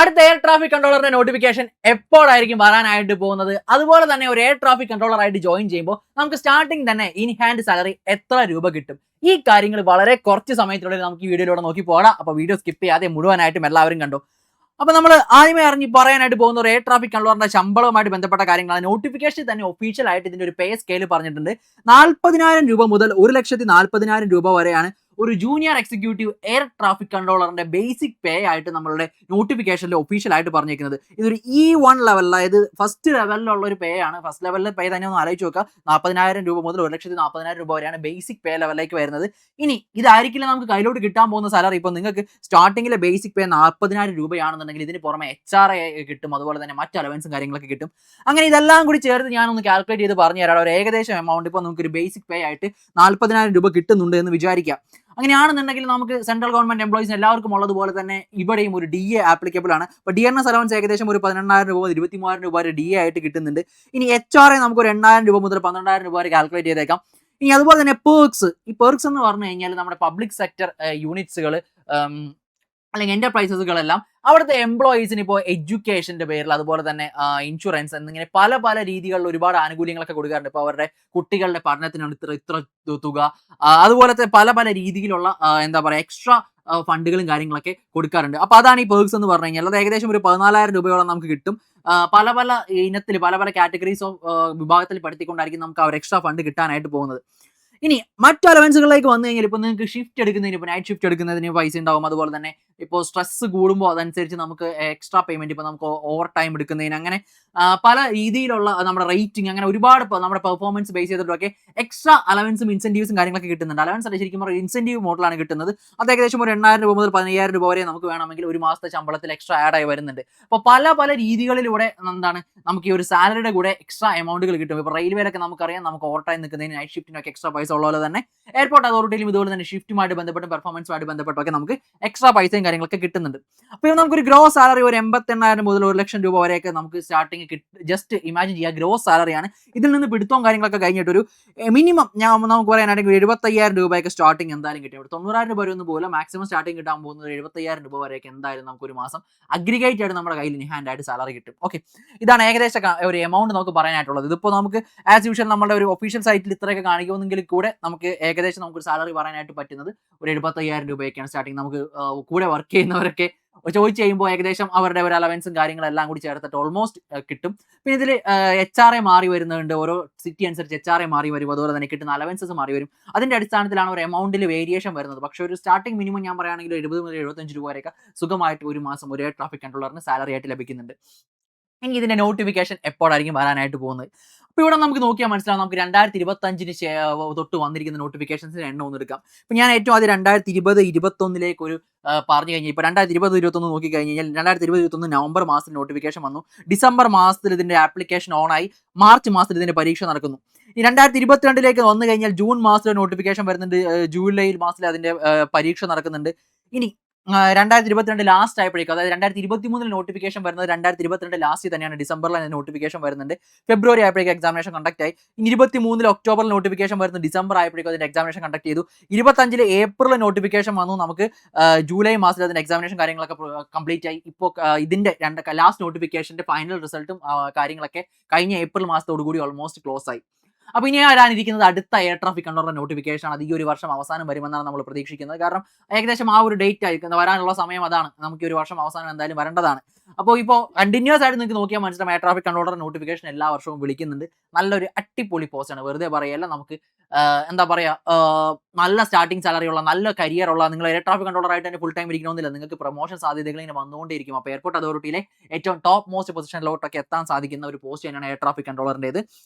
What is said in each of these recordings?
അടുത്ത air traffic കൺട്രോളറിന്റെ notification എപ്പോഴായിരിക്കും വരാനായിട്ട് പോകുന്നത്? അതുപോലെ തന്നെ ഒരു എയർ ട്രാഫിക് കൺട്രോളർ ആയിട്ട് ജോയിൻ ചെയ്യുമ്പോൾ നമുക്ക് സ്റ്റാർട്ടിംഗ് തന്നെ ഇൻ ഹാൻഡ് സാലറി എത്ര രൂപ കിട്ടും? ഈ കാര്യങ്ങൾ വളരെ കുറച്ച് സമയത്തിനുള്ളിൽ നമുക്ക് ഈ വീഡിയോയിലൂടെ നോക്കി പോകാം. അപ്പോൾ വീഡിയോ സ്കിപ്പ് ചെയ്യാതെ മുഴുവനായിട്ടും എല്ലാവരും കണ്ടു. അപ്പോൾ നമ്മൾ ആദ്യമേ പറയാനായിട്ട് പോകുന്ന ഒരു എയർ ട്രാഫിക് കൺട്രോളറിന്റെ ശമ്പളവുമായിട്ട് ബന്ധപ്പെട്ട കാര്യങ്ങളാണ്. നോട്ടിഫിക്കേഷൻ തന്നെ ഒഫീഷ്യൽ ആയിട്ട് ഇതിന്റെ ഒരു പേ സ്കെയിൽ പറഞ്ഞിട്ടുണ്ട്. 40,000 രൂപ മുതൽ 1,40,000 രൂപ വരെയാണ് ഒരു ജൂനിയർ എക്സിക്യൂട്ടീവ് എയർ ട്രാഫിക് കൺട്രോളറിന്റെ ബേസിക് പേ ആയിട്ട് നമ്മളുടെ നോട്ടിഫിക്കേഷനിൽ ഒഫീഷ്യൽ ആയിട്ട് പറഞ്ഞിരിക്കുന്നത്. ഇതൊരു E1 ലെവൽ, അതായത് ഫസ്റ്റ് ലെവലിലുള്ള ഒരു പേ ആണ്. ഫസ്റ്റ് ലെവലിലെ പേ തന്നെ ഒന്ന് ആലോചിച്ച് നോക്കുക. 40,000 രൂപ മുതൽ 1,40,000 രൂപ വരെയാണ് ബേസിക് പേ ലെവലിലേക്ക് വരുന്നത്. ഇനി ഇതായിരിക്കില്ല നമുക്ക് കയ്യിലോട്ട് കിട്ടാൻ പോകുന്ന സാലറി. ഇപ്പോൾ നിങ്ങൾക്ക് സ്റ്റാർട്ടിങ്ങിലെ ബേസിക് പേ 40,000 രൂപയാണെന്നുണ്ടെങ്കിൽ ഇതിന് പുറമെ HRA കിട്ടും, അതുപോലെ തന്നെ മറ്റ് അലവൻസും കാര്യങ്ങളൊക്കെ കിട്ടും. അങ്ങനെ ഇതെല്ലാം കൂടി ചേർത്ത് ഞാനൊന്ന് കാൽക്കുലേറ്റ് ചെയ്ത് പറഞ്ഞു തരാം. ഒരു ഏകദേശം എമൗണ്ട് ഇപ്പോൾ നമുക്ക് ഒരു ബേസിക് പേ ആയിട്ട് 40,000 രൂപ കിട്ടുന്നുണ്ട് എന്ന് വിചാരിക്കാം. അങ്ങനെയാണെന്നുണ്ടെങ്കിൽ നമുക്ക് സെൻട്രൽ ഗവൺമെന്റ് എംപ്ലോയീസിന് എല്ലാവർക്കും ഉള്ളതുപോലെ തന്നെ ഇവിടെയും ഒരു DA ആപ്ലിക്കബിൾ ആണ്. അപ്പോൾ DNS അലവൻസ് ഏകദേശം ഒരു 18,000 രൂപ മുതൽ 23,000 രൂപ വരെ DA ആയിട്ട് കിട്ടുന്നുണ്ട്. ഇനി HRA നമുക്ക് ഒരു 8,000 രൂപ മുതൽ 12,000 രൂപ വരെ കാൽക്കുലേറ്റ് ചെയ്തേക്കാം. ഇനി അതുപോലെ തന്നെ പെർക്സ്, ഈ പെർക്സ് എന്ന് പറഞ്ഞു കഴിഞ്ഞാൽ നമ്മുടെ പബ്ലിക് സെക്ടർ യൂണിറ്റ്സുകൾ അല്ലെങ്കിൽ എന്റർപ്രൈസസുകളെല്ലാം അവിടുത്തെ എംപ്ലോയീസിന് ഇപ്പോൾ എഡ്യൂക്കേഷന്റെ പേരിൽ, അതുപോലെ തന്നെ ഇൻഷുറൻസ് എന്നിങ്ങനെ പല പല രീതികളിൽ ഒരുപാട് ആനുകൂല്യങ്ങളൊക്കെ കൊടുക്കാറുണ്ട്. ഇപ്പോൾ അവരുടെ കുട്ടികളുടെ പഠനത്തിനാണ് ഇത്ര തുക, അതുപോലത്തെ പല പല രീതിയിലുള്ള എക്സ്ട്രാ ഫണ്ടുകളും കാര്യങ്ങളൊക്കെ കൊടുക്കാറുണ്ട്. അപ്പോൾ അതാണ് ഈ പെർക്സ് എന്ന് പറഞ്ഞു കഴിഞ്ഞാൽ. അത് ഏകദേശം ഒരു 14,000 രൂപയോളം നമുക്ക് കിട്ടും. പല പല ഇനത്തിൽ പല പല കാറ്റഗറീസ് ഓഫ് വിഭാഗത്തിൽ പെടുത്തിക്കൊണ്ടായിരിക്കും നമുക്ക് ആ ഒരു എക്സ്ട്രാ ഫണ്ട് കിട്ടാനായിട്ട് പോകുന്നത്. ഇനി മറ്റു അലവൻസുകളിലേക്ക് വന്നു കഴിഞ്ഞാൽ ഇപ്പോൾ നിങ്ങൾക്ക് ഷിഫ്റ്റ് എടുക്കുന്നതിന്, ഇപ്പോൾ നൈറ്റ് ഷിഫ്റ്റ് എടുക്കുന്നതിന് പൈസ ഉണ്ടാവും. അതുപോലെ തന്നെ ഇപ്പോൾ സ്ട്രെസ് കൂടുമ്പോൾ അതനുസരിച്ച് നമുക്ക് എക്സ്ട്രാ പേയ്മെന്റ്, ഇപ്പോൾ നമുക്ക് ഓവർ ടൈം എടുക്കുന്നതിന്, അങ്ങനെ പല രീതിയിലുള്ള നമ്മുടെ റേറ്റിംഗ്, അങ്ങനെ ഒരുപാട് നമ്മുടെ പെർഫോമൻസ് ബേസ് ചെയ്തിട്ടൊക്കെ എക്സ്ട്രാ അലവൻസും ഇൻസെന്റീവ്സും കാര്യങ്ങളൊക്കെ കിട്ടുന്നുണ്ട്. അലവൻസ് അല്ല, ശരിക്കും പറഞ്ഞാൽ ഇൻസെന്റീവ് മോഡലാണ് കിട്ടുന്നത്. അത് ഏകദേശം ഒരു 8,000 രൂപ മുതൽ 15,000 രൂപ വരെ നമുക്ക് വേണമെങ്കിൽ ഒരു മാസത്തെ ശമ്പളത്തിൽ എക്സ്ട്രാ ആഡ് ആയി വരുന്നുണ്ട്. അപ്പോൾ പല പല രീതികളിലൂടെ നമുക്ക് ഈ ഒരു സാലറിയുടെ കൂടെ എക്സ്ട്രാ എമൗണ്ടുകൾ കിട്ടും. ഇപ്പോൾ റെയിൽവേയിലൊക്കെ നമുക്കറിയാം, നമുക്ക് ഓവർ ടൈം നിൽക്കുന്നതിന്, നൈറ്റ് ഷിഫ്റ്റിനൊക്കെ എക്സ്ട്രാ പൈസ ഉള്ളതുപോലെ തന്നെ എയർപോർട്ട് അതോറിറ്റിയിലും ഇതുപോലെ തന്നെ ഷിഫ്റ്റുമായിട്ട് ബന്ധപ്പെട്ടും പെർഫോമൻസുമായിട്ട് ബന്ധപ്പെട്ടൊക്കെ നമുക്ക് എക്സ്ട്രാ പൈസയും കാര്യങ്ങളൊക്കെ കിട്ടുന്നുണ്ട്. അപ്പോൾ നമുക്കൊരു ഗ്രോസ് സാലറി ഒരു 88,000 മുതൽ 1,00,000 രൂപ വരെയൊക്കെ നമുക്ക് സ്റ്റാർട്ടിങ് ജസ്റ്റ് ഇമാജിൻ ചെയ്യുക, ഗ്രോസ് സാലറിയാണ്. ഇതിൽ നിന്ന് പിടുത്തവും കാര്യങ്ങളൊക്കെ കഴിഞ്ഞിട്ടൊരു മിനിമം നമുക്ക് പറയാനാണെങ്കിൽ 75,000 രൂപയൊക്കെ സ്റ്റാർട്ടിങ് എന്തായാലും കിട്ടും. 90,000 രൂപ വരെ ഒന്നും പോലെ മാക്സിമം സ്റ്റാർട്ടിങ് കിട്ടാൻ പോകുന്നത് 75,000 രൂപ വരെയൊക്കെ എന്തായാലും നമുക്കൊരു മാസം അഗ്രിഗേറ്റ് ആയിട്ട് നമ്മുടെ കയ്യിൽ ഹാൻഡ് ആയിട്ട് സാലറി കിട്ടും. ഓക്കെ, ഇതാണ് ഏകദേശം ഒരു എമൗണ്ട് നമുക്ക് പറയാനായിട്ടുള്ളത്. ഇതിപ്പോൾ നമുക്ക് ആസ് യൂഷ്വൽ നമ്മുടെ ഒരു ഒഫീഷ്യൽ സൈറ്റിൽ ഇത്രയൊക്കെ കാണിക്കുമെന്നെങ്കിൽ കൂടെ നമുക്ക് ഏകദേശം നമുക്കൊരു സാലറി പറയാനായിട്ട് പറ്റുന്നത് ഒരു 75,000 രൂപയൊക്കെയാണ് സ്റ്റാർട്ടിങ്. നമുക്ക് കൂടെ വർക്ക് ചെയ്യുന്നവരൊക്കെ ചോദിച്ചു കഴിയുമ്പോൾ ഏകദേശം അവരുടെ ഒരു അലവൻസും കാര്യങ്ങളെല്ലാം കൂടി ചേർത്തിട്ട് ഓൾമോസ്റ്റ് കിട്ടും. പിന്നെ ഇതിൽ HRA മാറി വരുന്നുണ്ട്, ഓരോ സിറ്റി അനുസരിച്ച് HRA മാറി വരും, അതുപോലെ തന്നെ കിട്ടുന്ന അലവൻസസ് മാറി വരും. അതിന്റെ അടിസ്ഥാനത്തിലാണ് ഒരു എമൗണ്ടിൽ വേരിയേഷൻ വരുന്നത്. പക്ഷേ ഒരു സ്റ്റാർട്ടിംഗ് മിനിമം ഞാൻ പറയുകയാണെങ്കിൽ 70 മുതൽ 75 രൂപ വരെയൊക്കെ സുഖമായിട്ട് ഒരു മാസം ഒരു എയർ ട്രാഫിക് കൺട്രോളറിന് സാലറി ആയിട്ട് ലഭിക്കുന്നുണ്ട്. ഇനി ഇതിന്റെ നോട്ടിഫിക്കേഷൻ എപ്പോഴായിരിക്കും വരാനായിട്ട് പോകുന്നത്? അപ്പോൾ ഇവിടെ നമുക്ക് നോക്കിയാൽ മനസ്സിലാവും. നമുക്ക് 2025 തൊട്ട് വന്നിരിക്കുന്ന നോട്ടിഫിക്കേഷൻസിന്റെ എണ്ണം ഒന്ന് എടുക്കാം. ഇപ്പോൾ ഞാൻ ഏറ്റവും ആദ്യം 2020-21 ഒരു പറഞ്ഞു കഴിഞ്ഞാൽ, ഇപ്പോൾ 2020-21 നോക്കി കഴിഞ്ഞ് കഴിഞ്ഞാൽ 2020-21 നവംബർ മാസത്തിൽ നോട്ടിഫിക്കേഷൻ വന്നു. ഡിസംബർ മാസത്തിൽ ഇതിന്റെ ആപ്ലിക്കേഷൻ ഓണായി. മാർച്ച് മാസത്തിൽ ഇതിന്റെ പരീക്ഷ നടക്കുന്നു. ഈ 2022 വന്നു കഴിഞ്ഞാൽ ജൂൺ മാസത്തിൽ നോട്ടിഫിക്കേഷൻ വരുന്നുണ്ട്. ജൂലൈ മാസത്തിൽ അതിന്റെ പരീക്ഷ നടക്കുന്നുണ്ട്. ഇനി 2022 ലാസ്റ്റ് ആയപ്പോഴേക്കും, അതായത് 2023 നോട്ടിഫിക്കേഷൻ വരുന്നത് 2022 ലാസ്റ്റ് തന്നെയാണ്. ഡിസംബറിൽ നോട്ടിഫിക്കേഷൻ വരുന്നുണ്ട്. ഫെബ്രുവരി ആയപ്പോഴേക്കും എക്സാമിനേഷൻ കണ്ടക്ട് ആയി. 23 ഒക്ടോബറിൽ നോട്ടിഫിക്കേഷൻ വരുന്നത്. ഡിസംബർ ആയപ്പോഴേക്കും അതിന്റെ എക്സാമിനേഷൻ കണ്ടക്ട് ചെയ്തു. 25 ഏപ്രിൽ നോട്ടിഫിക്കേഷൻ വന്നു. നമുക്ക് ജൂലൈ മാസത്തിൽ അതിന്റെ എക്സാമിനേഷൻ കാര്യങ്ങളൊക്കെ കംപ്ലീറ്റ് ആയി. ഇപ്പോൾ ഇതിന്റെ ലാസ്റ്റ് നോട്ടിഫിക്കേഷന്റെ ഫൈനൽ റിസൾട്ടും കാര്യങ്ങളൊക്കെ കഴിഞ്ഞ ഏപ്രിൽ മാസത്തോടു കൂടി ഓൾമോസ്റ്റ് ക്ലോസ് ആയി. അപ്പോൾ ഇനി വരാനിരിക്കുന്നത് അടുത്ത എയർ ട്രാഫിക് കൺട്രോളർ നോട്ടിഫിക്കേഷൻ ആണ്. അത് ഈ ഒരു വർഷം അവസാനം വരുമെന്നാണ് നമ്മൾ പ്രതീക്ഷിക്കുന്നത്. കാരണം ഏകദേശം ആ ഒരു ഡേറ്റ് ആയിരിക്കും വരാനുള്ള സമയം, അതാണ്. നമുക്ക് ഈ ഒരു വർഷം അവസാനം എന്തായാലും വരേണ്ടതാണ്. അപ്പോൾ ഇപ്പോൾ കണ്ടിന്യൂസ് ആയിട്ട് നിങ്ങൾക്ക് നോക്കിയാൽ മനസ്സിലാവും, എയർ ട്രാഫിക് കൺട്രോളർ നോട്ടിഫിക്കേഷൻ എല്ലാ വർഷവും വിളിക്കുന്നുണ്ട്. നല്ലൊരു അടിപൊളി പോസ്റ്റാണ്, വെറുതെ പറയല്ല. നമുക്ക് നല്ല സ്റ്റാർട്ടിംഗ് സാലറി ഉള്ള, നല്ല കരിയർ ഉള്ള, നിങ്ങൾ എയർ ട്രാഫിക് കൺട്രോളർ ആയിട്ട് തന്നെ ഫുൾ ടൈം ഇരിക്കണമെന്നില്ല. നിങ്ങൾക്ക് പ്രൊമോഷൻ സാധ്യതകൾ ഇങ്ങനെ വന്നുകൊണ്ടിരിക്കും. അപ്പോൾ എയർപോർട്ട് അതോറിറ്റിയിലെ ഏറ്റവും ടോപ്പ് മോസ്റ്റ് പൊസിഷനിലോട്ടൊക്കെ എത്താൻ സാധിക്കുന്ന ഒരു പോസ്റ്റ് തന്നെയാണ് എയർ ട്രാഫിക് കൺട്രോളറിൻ്റെത്.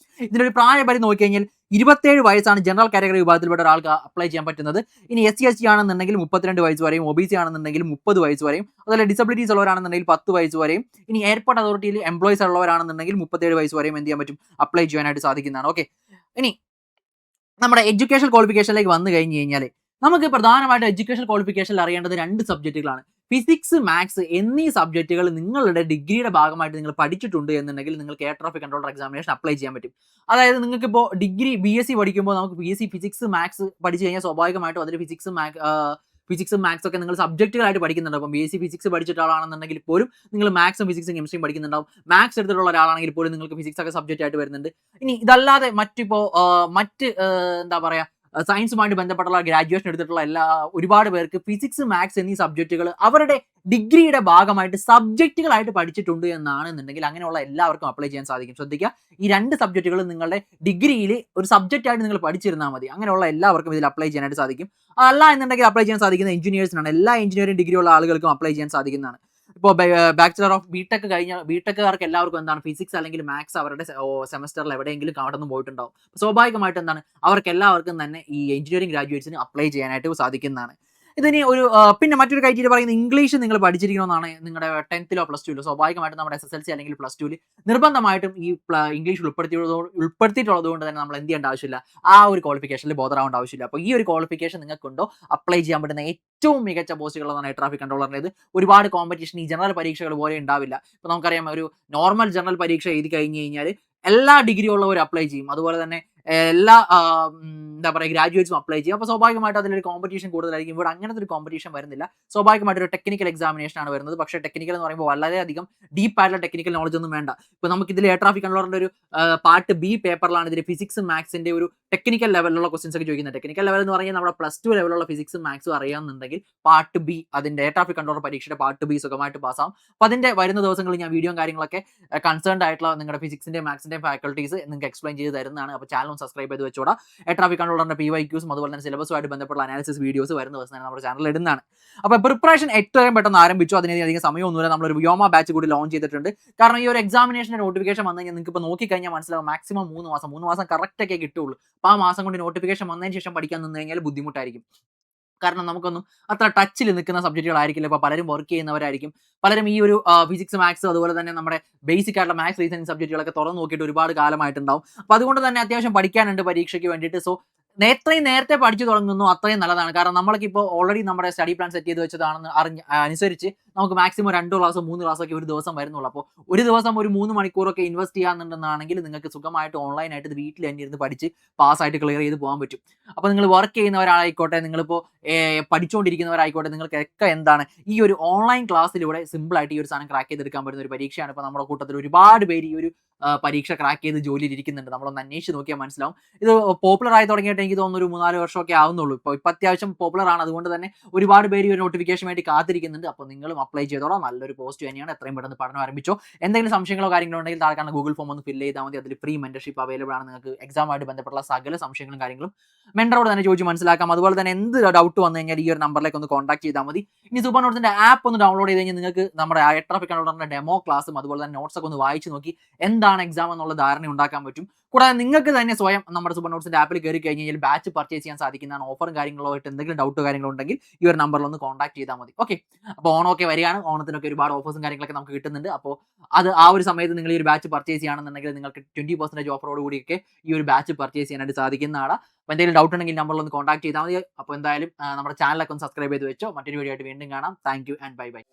ഇതിനൊരു പ്രായപരിധി നോക്കിക്കഴിഞ്ഞാൽ 27 വയസ്സാണ് ജനറൽ കാറ്റഗറി വിഭാഗത്തിൽപ്പെട്ട ഒരാൾക്ക് അപ്ലൈ ചെയ്യാൻ പറ്റുന്നത്. ഇനി SC/ST ആണെന്നുണ്ടെങ്കിൽ 32 വയസ്സ് വരെയും, OBC ആണെന്നുണ്ടെങ്കിൽ 30 വയസ്സ് വരെയും, അതുപോലെ ഡിസബിലിറ്റീസ് ഉള്ളവരാണെന്നുണ്ടെങ്കിൽ 10 വയസ്സ് വരെയും, ഇനി എയർപോർട്ട് അതോറിറ്റിയിൽ എംപ്ലോയീസ് ഉള്ളവരാണെന്നുണ്ടെങ്കിൽ 37 വയസ്സ് വരെയും എന്ത് ചെയ്യാൻ പറ്റും, അപ്ലൈ ചെയ്യാനായിട്ട് സാധിക്കുന്നതാണ്. ഓക്കെ, ഇനി നമ്മുടെ എഡ്യൂക്കേഷൻ ക്വാളിഫിക്കേഷനിലേക്ക് വന്നു കഴിഞ്ഞ് കഴിഞ്ഞാൽ നമുക്ക് പ്രധാനമായിട്ട് എഡ്യൂക്കേഷൻ ക്വാളിഫിക്കേഷനിൽ അറിയേണ്ടത് 2 സബ്ജക്റ്റുകളാണ്. ഫിസിക്സ്, മാത്സ് എന്നീ സബ്ജക്റ്റുകൾ നിങ്ങളുടെ ഡിഗ്രിയുടെ ഭാഗമായിട്ട് നിങ്ങൾ പഠിച്ചിട്ടുണ്ട് എന്നുണ്ടെങ്കിൽ നിങ്ങൾക്ക് air traffic controller examination apply ചെയ്യാൻ പറ്റും. അതായത് നിങ്ങൾക്കിപ്പോൾ ഡിഗ്രി BSc പഠിക്കുമ്പോൾ നമുക്ക് BSc ഫിസിക്സ്, മാത്സ് പഠിച്ചു കഴിഞ്ഞാൽ സ്വാഭാവികമായിട്ടും അതിൽ ഫിസിക്സ്, ഫിസിക്സും മാത്സ് ഒക്കെ നിങ്ങൾ സബ്ജക്റ്റുകളായിട്ട് പഠിക്കുന്നുണ്ട്. അപ്പം BSc ഫിസിക്സ് പഠിച്ചിട്ട് ആളാണെന്നുണ്ടെങ്കിൽ പോലും നിങ്ങൾ മാത്സും ഫിസിക്സും കെമിസ്ട്രിയും പഠിക്കുന്നുണ്ടാവും. മാത്സ് എടുത്തിട്ടുള്ള ഒരാളാണെങ്കിൽ പോലും നിങ്ങൾക്ക് ഫിസിക്സ് ഒക്കെ സബ്ജക്റ്റ് ആയിട്ട് വരുന്നുണ്ട്. ഇനി ഇതല്ലാതെ എന്താ പറയുക, സയൻസുമായിട്ട് ബന്ധപ്പെട്ടുള്ള ഗ്രാജുവേഷൻ എടുത്തിട്ടുള്ള ഒരുപാട് പേർക്ക് ഫിസിക്സ് മാത്സ് എന്നീ സബ്ജക്റ്റുകൾ അവരുടെ ഡിഗ്രിയുടെ ഭാഗമായിട്ട് സബ്ജക്റ്റുകളായിട്ട് പഠിച്ചിട്ടുണ്ട് എന്നാണെന്നുണ്ടെങ്കിൽ അങ്ങനെയുള്ള എല്ലാവർക്കും അപ്ലൈ ചെയ്യാൻ സാധിക്കും. ശ്രദ്ധിക്കുക, ഈ 2 സബ്ജക്റ്റുകൾ നിങ്ങളുടെ ഡിഗ്രിയിൽ ഒരു സബ്ജക്റ്റ് ആയിട്ട് നിങ്ങൾ പഠിച്ചിരുന്നാൽ മതി. അങ്ങനെയുള്ള എല്ലാവർക്കും ഇതിൽ അപ്ലൈ ചെയ്യാനായിട്ട് സാധിക്കും. അല്ല എന്നുണ്ടെങ്കിൽ അപ്ലൈ ചെയ്യാൻ സാധിക്കുന്ന എഞ്ചിനീയേഴ്സിനാണ്. എല്ലാ എഞ്ചിനീയറിംഗ് ഡിഗ്രി ഉള്ള ആളുകൾക്കും അപ്ലൈ ചെയ്യാൻ സാധിക്കുന്നതാണ്. ഇപ്പോൾ ബാച്ചുലർ ഓഫ് ബിടെക് കഴിഞ്ഞ ബിടെക്കുകാർക്ക് എല്ലാവർക്കും എന്താണ് ഫിസിക്സ് അല്ലെങ്കിൽ മാത്സ് അവരുടെ സെമസ്റ്ററിൽ എവിടെയെങ്കിലും കടന്നു പോയിട്ടുണ്ടാവും. സ്വാഭാവികമായിട്ട് എന്താണ് അവർക്ക് എല്ലാവർക്കും തന്നെ ഈ എഞ്ചിനീയറിംഗ് ഗ്രാജുവേറ്റ്സിന് അപ്ലൈ ചെയ്യാനായിട്ട് സാധിക്കുന്നതാണ്. ഇതിന് പിന്നെ മറ്റൊരു ക്രൈറ്റീരിയ പറയുന്നത് ഇംഗ്ലീഷ് നിങ്ങൾ പഠിച്ചിരിക്കണമെന്നാണ്. നിങ്ങളുടെ 10th പ്ലസ് 2 സ്വാഭാവികമായിട്ടും നമ്മുടെ SSLC അല്ലെങ്കിൽ പ്ലസ് 2 നിർബന്ധമായിട്ടും ഈ ഇംഗ്ലീഷ് ഉൾപ്പെടുത്തിയിട്ടുള്ളത് കൊണ്ട് തന്നെ നമ്മൾ എന്ത് ചെയ്യേണ്ട ആവശ്യമില്ല, ആ ഒരു ക്വാളിഫിക്കേഷനിൽ ബോധറാവേണ്ട ആവശ്യമില്ല. അപ്പോൾ ഈ ഒരു ക്വാളിഫിക്കേഷൻ നിങ്ങൾക്കുണ്ടോ അപ്ലൈ ചെയ്യാൻ പറ്റുന്ന ഏറ്റവും മികച്ച പോസ്റ്റുകളാണ് എയർ ട്രാഫിക് കൺട്രോളറിൻ്റെത്. ഒരുപാട് കോമ്പറ്റീഷൻ ഈ ജനറൽ പരീക്ഷകൾ പോലെ ഉണ്ടാവില്ല. ഇപ്പോൾ നമുക്കറിയാം, ഒരു നോർമൽ ജനറൽ പരീക്ഷ എഴുതി കഴിഞ്ഞ് കഴിഞ്ഞാൽ എല്ലാ ഡിഗ്രി ഉള്ളവരും അപ്ലൈ ചെയ്യും. അതുപോലെ തന്നെ എല്ലാ എന്താ പറയുക ഗ്രാജുവേറ്റ്സും അപ്ലൈ ചെയ്യും. അപ്പോൾ സ്വാഭാവികമായിട്ട് അതിലൊരു കോമ്പറ്റീഷൻ കൂടുതലായിരിക്കും. ഇവിടെ അങ്ങനത്തെ ഒരു കോമ്പറ്റീഷൻ വരുന്നില്ല. സ്വാഭാവികമായിട്ട് ഒരു ടെക്നിക്കൽ എക്സാമിനേഷൻ ആണ് വരുന്നത്. പക്ഷേ ടെക്നിക്കൽ എന്ന് പറയുമ്പോൾ വളരെയധികം ഡീപ്പായിട്ടുള്ള ടെക്നിക്കൽ നോളജ് ഒന്നും വേണ്ട. ഇപ്പോൾ നമുക്ക് ഇതിൽ എയർ ട്രാഫിക് കൺട്രോളറിന്റെ ഒരു പാർട്ട് B പേപ്പറിലാണ് ഇതിൽ ഫിസിക്സും മാത്സിന്റെ ഒരു ടെക്നിക്കൽ ലെവലിലുള്ള ക്വസ്റ്റൻസ് ഒക്കെ ചോദിക്കുന്നത്. ടെക്നിക്കൽ ലെവൽ എന്ന് പറഞ്ഞാൽ നമ്മുടെ പ്ലസ് 2 ലെവലുള്ള ഫിസിക്സും മാത്സും അറിയാമെന്നുണ്ടെങ്കിൽ പാർട്ട് B അതിന്റെ എയർ ട്രാഫിക് കൺട്രോളർ പരീക്ഷയുടെ പാർട്ട് B സുഖമായിട്ട് പാസ്സാവും. അപ്പോൾ അതിന്റെ വരുന്ന ദിവസങ്ങളിൽ ഞാൻ വീഡിയോ കാര്യങ്ങളൊക്കെ കൺസേൺഡ് ആയിട്ടുള്ള നിങ്ങളുടെ ഫിസിക്സിന്റെ മാത്സിന്റെ ഫാക്കൽറ്റീസ് നിങ്ങൾക്ക് എക്സ്പ്ലെയിൻ ചെയ്ത് തരുന്നതാണ്. അപ്പോൾ ചാനൽ സബ്സ്ക്രൈബ് ചെയ്ത് വെച്ചോടാ. എയർ ട്രാഫിക് കൺട്രോളറിന്റെ PYQസും അതുപോലെ തന്നെ സിലബസുമായിട്ട് ബന്ധപ്പെട്ട അനാലിസിസ് വീഡിയോസ് വരുന്ന ദിവസം തന്നെ നമ്മുടെ ചാനലിൽ ഇടുന്നതാണ്. അപ്പോൾ പ്രിപ്പറേഷൻ എത്രയും പെട്ടെന്ന് ആരംഭിച്ചു. അതിനധികം സമയമൊന്നുമില്ല. നമ്മളൊരു വ്യോമ ബാച്ച് കൂടി ലോഞ്ച് ചെയ്തിട്ടുണ്ട്. കാരണം ഈ ഒരു എക്സാമിനേഷന്റെ നോട്ടിഫിക്കേഷൻ വന്നു കഴിഞ്ഞാൽ നിങ്ങൾക്ക് ഇപ്പോൾ നോക്കിക്കഴിഞ്ഞാൽ മനസ്സിലാവും, മാക്സിമം 3 മാസം കറക്റ്റ് ഒക്കെ കിട്ടുള്ളൂ. അപ്പോൾ ആ മാസം കൊണ്ട് നോട്ടിഫിക്കേഷൻ വന്നതിന് ശേഷം പഠിക്കാൻ നിന്ന് കഴിഞ്ഞാൽ ബുദ്ധിമുട്ടായിരിക്കും. കാരണം നമുക്കൊന്നും അത്ര ടച്ചിൽ നിൽക്കുന്ന സബ്ജക്റ്റുകളായിരിക്കില്ല. ഇപ്പോൾ പലരും വർക്ക് ചെയ്യുന്നവരായിരിക്കും. പലരും ഈ ഒരു ഫിസിക്സ് മാത്സ് അതുപോലെ തന്നെ നമ്മുടെ ബേസിക് ആയിട്ടുള്ള മാത്സ് റീസണിങ് സബ്ജക്റ്റുകളൊക്കെ തുറന്നു നോക്കിയിട്ട് ഒരുപാട് കാലമായിട്ടുണ്ടാവും. അപ്പോൾ അതുകൊണ്ട് തന്നെ അത്യാവശ്യം പഠിക്കാനുണ്ട് പരീക്ഷയ്ക്ക് വേണ്ടിയിട്ട്. സോ എത്രയും നേരത്തെ പഠിച്ചു തുടങ്ങുന്നു അത്രയും നല്ലതാണ്. കാരണം നമ്മൾക്കിപ്പോൾ ഓൾറെഡി നമ്മുടെ സ്റ്റഡി പ്ലാൻ സെറ്റ് ചെയ്ത് വെച്ചതാണെന്ന് അനുസരിച്ച് നമുക്ക് മാക്സിമം 2 ക്ലാസ്സോ 3 ക്ലാസ്സോ ഒക്കെ ഒരു ദിവസം വരുന്നുള്ളൂ. അപ്പോൾ ഒരു ദിവസം ഒരു 3 മണിക്കൂറൊക്കെ ഇൻവെസ്റ്റ് ചെയ്യാന്നുണ്ടെന്നാണെങ്കിൽ നിങ്ങൾക്ക് സുഖമായിട്ട് ഓൺലൈനായിട്ട് ഇത് വീട്ടിൽ തന്നെ ഇരുന്ന് പഠിച്ച് പാസ്സായിട്ട് ക്ലിയർ ചെയ്ത് പോകാൻ പറ്റും. അപ്പോൾ നിങ്ങൾ വർക്ക് ചെയ്യുന്നവരായിക്കോട്ടെ, നിങ്ങളിപ്പോൾ പഠിച്ചുകൊണ്ടിരിക്കുന്നവരായിക്കോട്ടെ, നിങ്ങൾക്കൊക്കെ എന്താണ് ഈ ഒരു ഓൺലൈൻ ക്ലാസ്സിലൂടെ സിമ്പിളായിട്ട് ഈ ഒരു സാധനം ക്രാക്ക് ചെയ്തെടുക്കാൻ പറ്റുന്ന ഒരു പരീക്ഷയാണ്. ഇപ്പോൾ നമ്മുടെ കൂട്ടത്തിൽ ഒരുപാട് പേര് ഈ ഒരു പരീക്ഷ ക്രാക്ക് ചെയ്ത് ജോലിയിൽ ഇരിക്കുന്നുണ്ട്. നമ്മളൊന്ന് അന്വേഷിച്ച് നോക്കിയാൽ മനസ്സിലാവും. ഇത് പോപ്പുലർ ആയി തുടങ്ങിയിട്ട് എനിക്ക് തോന്നുന്നു ഒരു 3-4 വർഷമൊക്കെ ആവുന്നുള്ളൂ. ഇപ്പോൾ അത്യാവശ്യം പോപ്പുലർ ആണ്. അതുകൊണ്ട് തന്നെ ഒരുപാട് പേര് ഈ ഒരു നോട്ടിഫിക്കേഷൻ വേണ്ടി കാത്തിരിക്കുന്നുണ്ട്. അപ്പോൾ നിങ്ങളും അപ്ലൈ ചെയ്തോളാം. നല്ലൊരു പോസ്റ്റ് തന്നെയാണ്. എത്രയും പെട്ടെന്ന് പഠനം ആരംഭിച്ചോ. എന്തെങ്കിലും സംശയങ്ങളോ കാര്യങ്ങളോ ഉണ്ടെങ്കിൽ താഴെ കാണുന്ന ഗൂഗിൾ ഫോം ഒന്ന് ഫില്ല് ചെയ്താൽ മതി. അതിൽ ഫ്രീ മെന്റർഷിപ്പ് അവൈലബിൾ ആണ്. നിങ്ങൾക്ക് എക്സാമായിട്ട് ബന്ധപ്പെട്ടുള്ള സകല സംശയങ്ങളും കാര്യങ്ങളും മെന്ററോട് തന്നെ ചോദിച്ച് മനസ്സിലാക്കാം. അതുപോലെ തന്നെ എന്ത് ഡൗട്ട് വന്നു കഴിഞ്ഞാൽ ഈ ഒരു നമ്പറിലേക്ക് ഒന്ന് കോൺടാക്ട് ചെയ്താൽ മതി. ഇനി സൂപ്പർ നോട്ട്സിന്റെ ആപ്പ് ഒന്ന് ഡൗൺലോഡ് ചെയ്ത് കഴിഞ്ഞാൽ നിങ്ങൾക്ക് നമ്മുടെ എയർ ട്രാഫിക് കൺട്രോളറിന്റെ ഡെമോ ക്ലാസ്സും അതുപോലെ തന്നെ നോട്ട്സ് ഒക്കെ ഒന്ന് വായിച്ച് നോക്കി എന്താണ് എക്സാം എന്നുള്ള ധാരണ ഉണ്ടാക്കാൻ പറ്റും. കൂടാതെ നിങ്ങൾക്ക് തന്നെ സ്വയം നമ്മുടെ സൂപ്പർ നോട്ട്സിന്റെ ആപ്പിൽ കയറി കഴിഞ്ഞാൽ ബാച്ച് പർച്ചേസ് ചെയ്യാൻ സാധിക്കുന്നതാണ്. ഓഫറും കാര്യങ്ങളോ ആയിട്ട് എന്തെങ്കിലും ഡൗട്ടോ കാര്യങ്ങളോ ഉണ്ടെങ്കിൽ ഈ ഒരു നമ്പറിൽ ഒന്ന് കോൺടാക്ട് ചെയ്താൽ മതി. ഓക്കെ, അപ്പോൾ ഓണമൊക്കെ വരികയാണ്. ഓണത്തിനൊക്കെ ഒരുപാട് ഓഫേഴ്സും കാര്യങ്ങളൊക്കെ നമുക്ക് കിട്ടുന്നുണ്ട്. അപ്പോൾ ആ ഒരു സമയത്ത് നിങ്ങൾ ഈ ഒരു ബാച്ച് പർച്ചേസ് ചെയ്യുകയാണെന്നുണ്ടെങ്കിൽ നിങ്ങൾക്ക് 20% ഓഫറോട് കൂടിയൊക്കെ ഈ ഒരു ബാച്ച് പർച്ചേസ് ചെയ്യാനായിട്ട് സാധിക്കുന്നതാണ്. അപ്പോൾ എന്തെങ്കിലും ഡൗട്ട് ഉണ്ടെങ്കിൽ നമ്പറിൽ ഒന്ന് കോൺടാക്ട് ചെയ്താൽ മതി. അപ്പോൾ എന്തായാലും നമ്മുടെ ചാനലൊക്കെ ഒന്ന് സബ്സ്ക്രൈബ് ചെയ്ത് വെച്ചോ. മറ്റൊരു വീഡിയോ ആയിട്ട് വീണ്ടും കാണാം. Thank you and bye bye.